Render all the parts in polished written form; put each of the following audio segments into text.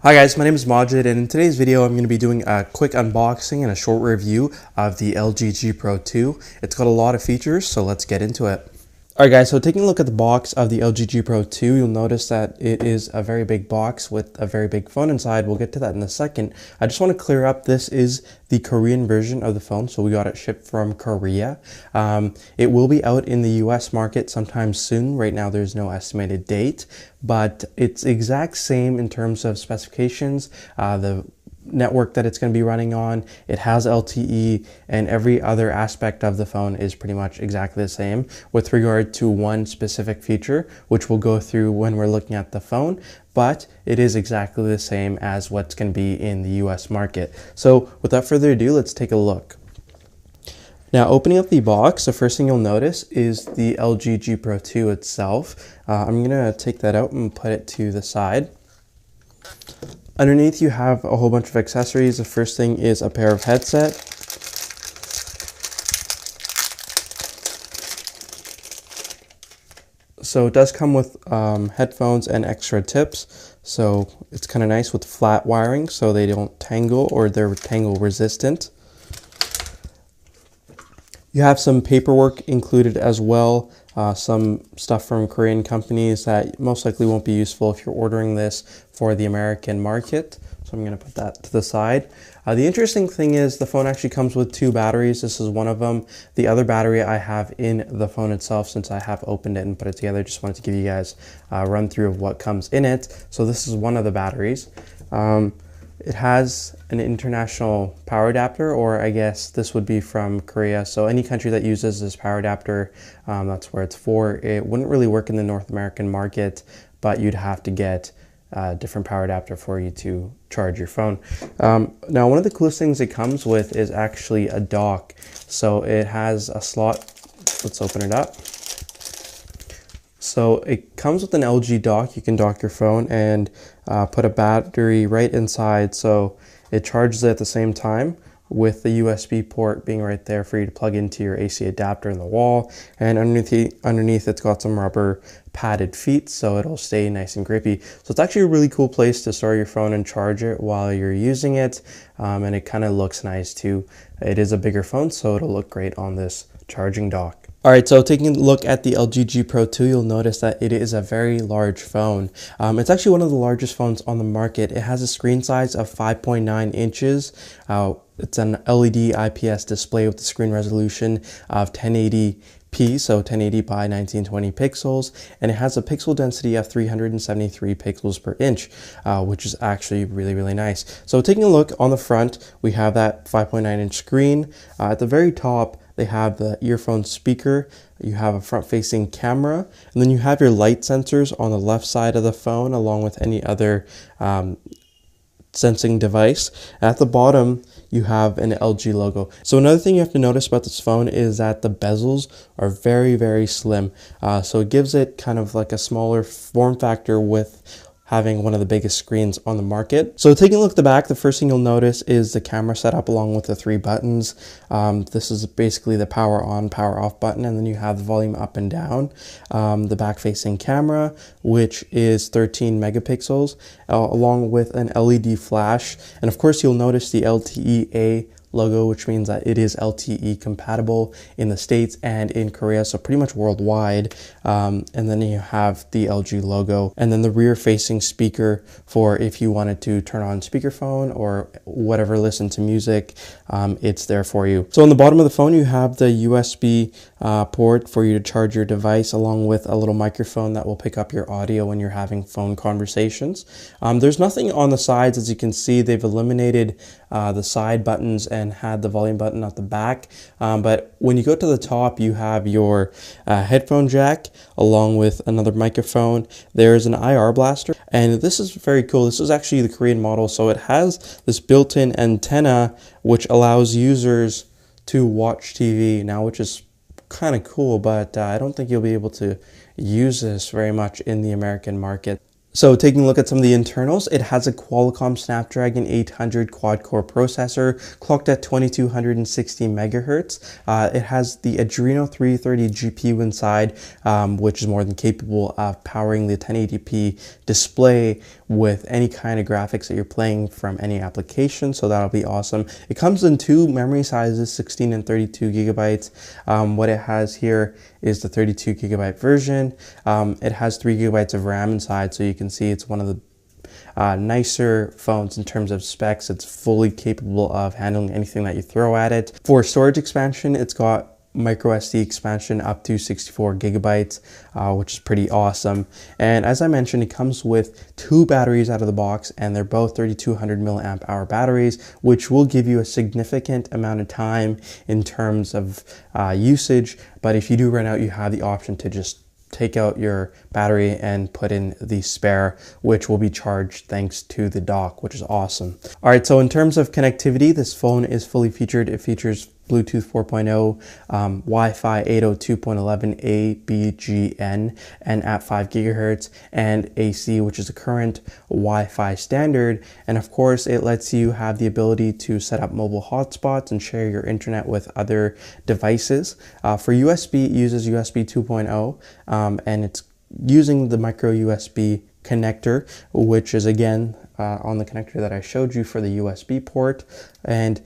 Hi guys, my name is Majid, and in today's video I'm going to be doing a quick unboxing and a short review of the LG G Pro 2. It's got a lot of features, so let's get into it. Alright guys, so taking a look at the box of the LG G Pro 2, you'll notice that it is a very big box with a very big phone inside. We'll get to that in a second. I just want to clear up, this is the Korean version of the phone, so we got it shipped from Korea. It will be out in the US market sometime soon. Right now there's no estimated date, but it's exact same in terms of specifications. The network that it's going to be running on, it has LTE, and every other aspect of the phone is pretty much exactly the same with regard to one specific feature, which we'll go through when we're looking at the phone, but it is exactly the same as what's going to be in the US market. So without further ado, let's take a look. Now, opening up the box, the first thing you'll notice is the LG G Pro 2 itself. I'm going to take that out and put it to the side. Underneath you have a whole bunch of accessories. The first thing is a pair of headset. So it does come with headphones and extra tips. So it's kind of nice with flat wiring so they don't tangle, or they're tangle resistant. You have some paperwork included as well, some stuff from Korean companies that most likely won't be useful if you're ordering this for the American market. So I'm going to put that to the side. The interesting thing is the phone actually comes with two batteries. This is one of them. The other battery I have in the phone itself, since I have opened it and put it together. Just wanted to give you guys a run through of what comes in it. So this is one of the batteries. It has an international power adapter, or I guess this would be from Korea. So any country that uses this power adapter, that's where it's for. It wouldn't really work in the North American market, but you'd have to get a different power adapter for you to charge your phone. Now, one of the coolest things it comes with is actually a dock. So it has a slot. Let's open it up. So it comes with an LG dock. You can dock your phone and put a battery right inside, so it charges it at the same time, with the USB port being right there for you to plug into your AC adapter in the wall. And underneath it's got some rubber padded feet, so it'll stay nice and grippy. So it's actually a really cool place to store your phone and charge it while you're using it, and it kind of looks nice too. It is a bigger phone, so it'll look great on this charging dock. Alright, so taking a look at the LG G Pro 2, you'll notice that it is a very large phone. It's actually one of the largest phones on the market. It has a screen size of 5.9 inches. It's an LED IPS display with a screen resolution of 1080p, so 1080 by 1920 pixels, and it has a pixel density of 373 pixels per inch, which is actually really, really nice. So taking a look on the front, we have that 5.9 inch screen. At the very top, they have the earphone speaker, you have a front-facing camera, and then you have your light sensors on the left side of the phone, along with any other sensing device. At the bottom, you have an LG logo. So another thing you have to notice about this phone is that the bezels are very, very slim. So it gives it kind of like a smaller form factor with having one of the biggest screens on the market. So taking a look at the back, the first thing you'll notice is the camera setup along with the three buttons. This is basically the power on, power off button, and then you have the volume up and down. The back facing camera, which is 13 megapixels, along with an LED flash. And of course you'll notice the LTE-A logo, which means that it is LTE compatible in the States and in Korea, so pretty much worldwide. And then you have the LG logo, and then the rear facing speaker for if you wanted to turn on speakerphone or whatever, listen to music, it's there for you. So on the bottom of the phone, you have the USB port for you to charge your device, along with a little microphone that will pick up your audio when you're having phone conversations. There's nothing on the sides. As you can see, they've eliminated the side buttons and had the volume button at the back, but when you go to the top, you have your headphone jack along with another microphone. There's an IR blaster, and this is very cool. This is actually the Korean model, so it has this built-in antenna which allows users to watch TV now, which is kind of cool, but I don't think you'll be able to use this very much in the American market. So taking a look at some of the internals, it has a Qualcomm Snapdragon 800 quad-core processor clocked at 2260 megahertz. It has the Adreno 330 GPU inside, which is more than capable of powering the 1080p display with any kind of graphics that you're playing from any application, so that'll be awesome. It comes in two memory sizes, 16 and 32 gigabytes. What it has here is the 32 gigabyte version. It has 3 gigabytes of RAM inside, so you can see it's one of the nicer phones in terms of specs. It's fully capable of handling anything that you throw at it. For storage expansion, it's got micro SD expansion up to 64 gigabytes, which is pretty awesome. And as I mentioned, it comes with 2 batteries out of the box, and they're both 3200 milliamp hour batteries, which will give you a significant amount of time in terms of usage. But if you do run out, you have the option to just take out your battery and put in the spare, which will be charged thanks to the dock, which is awesome. All right, so in terms of connectivity, this phone is fully featured. It features Bluetooth 4.0, Wi-Fi 802.11 ABGN and at 5 gigahertz, and AC, which is the current Wi-Fi standard. And of course, it lets you have the ability to set up mobile hotspots and share your internet with other devices. For USB, it uses USB 2.0, and it's using the micro USB connector, which is again on the connector that I showed you for the USB port. And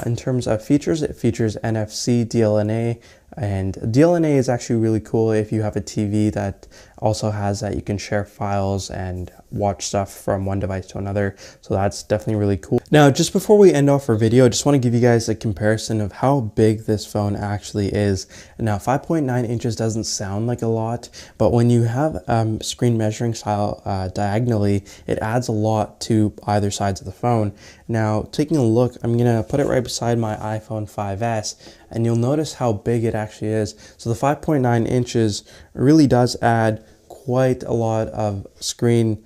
in terms of features, it features NFC, DLNA, and DLNA is actually really cool if you have a TV that also has that. You can share files and watch stuff from one device to another, so that's definitely really cool. Now, just before we end off our video, I just want to give you guys a comparison of how big this phone actually is. Now, 5.9 inches doesn't sound like a lot, but when you have screen measuring style diagonally, it adds a lot to either sides of the phone. Now, taking a look, I'm gonna put it right beside my iPhone 5S, and you'll notice how big it actually is. So the 5.9 inches really does add quite a lot of screen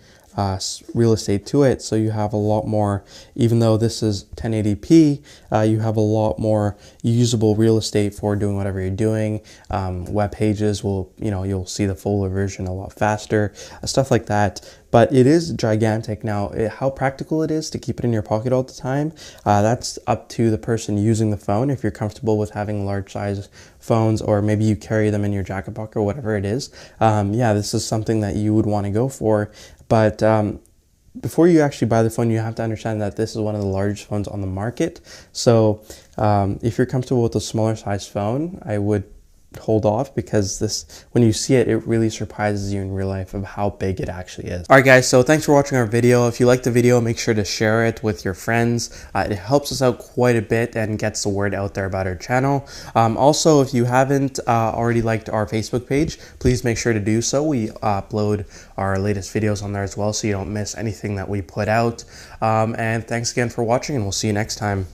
real estate to it. So you have a lot more, even though this is 1080p, you have a lot more usable real estate for doing whatever you're doing. Web pages will, you'll see the fuller version a lot faster, stuff like that. But it is gigantic. Now, how practical it is to keep it in your pocket all the time, that's up to the person using the phone. If you're comfortable with having large size phones, or maybe you carry them in your jacket pocket or whatever it is, yeah, this is something that you would want to go for. But before you actually buy the phone, you have to understand that this is one of the largest phones on the market. So if you're comfortable with a smaller size phone, I would hold off, because this, when you see it, it really surprises you in real life of how big it actually is. All right, guys, so thanks for watching our video. If you like the video, make sure to share it with your friends. It helps us out quite a bit and gets the word out there about our channel. Also, if you haven't already liked our Facebook page, please make sure to do so. We upload our latest videos on there as well, so you don't miss anything that we put out. And thanks again for watching, and we'll see you next time.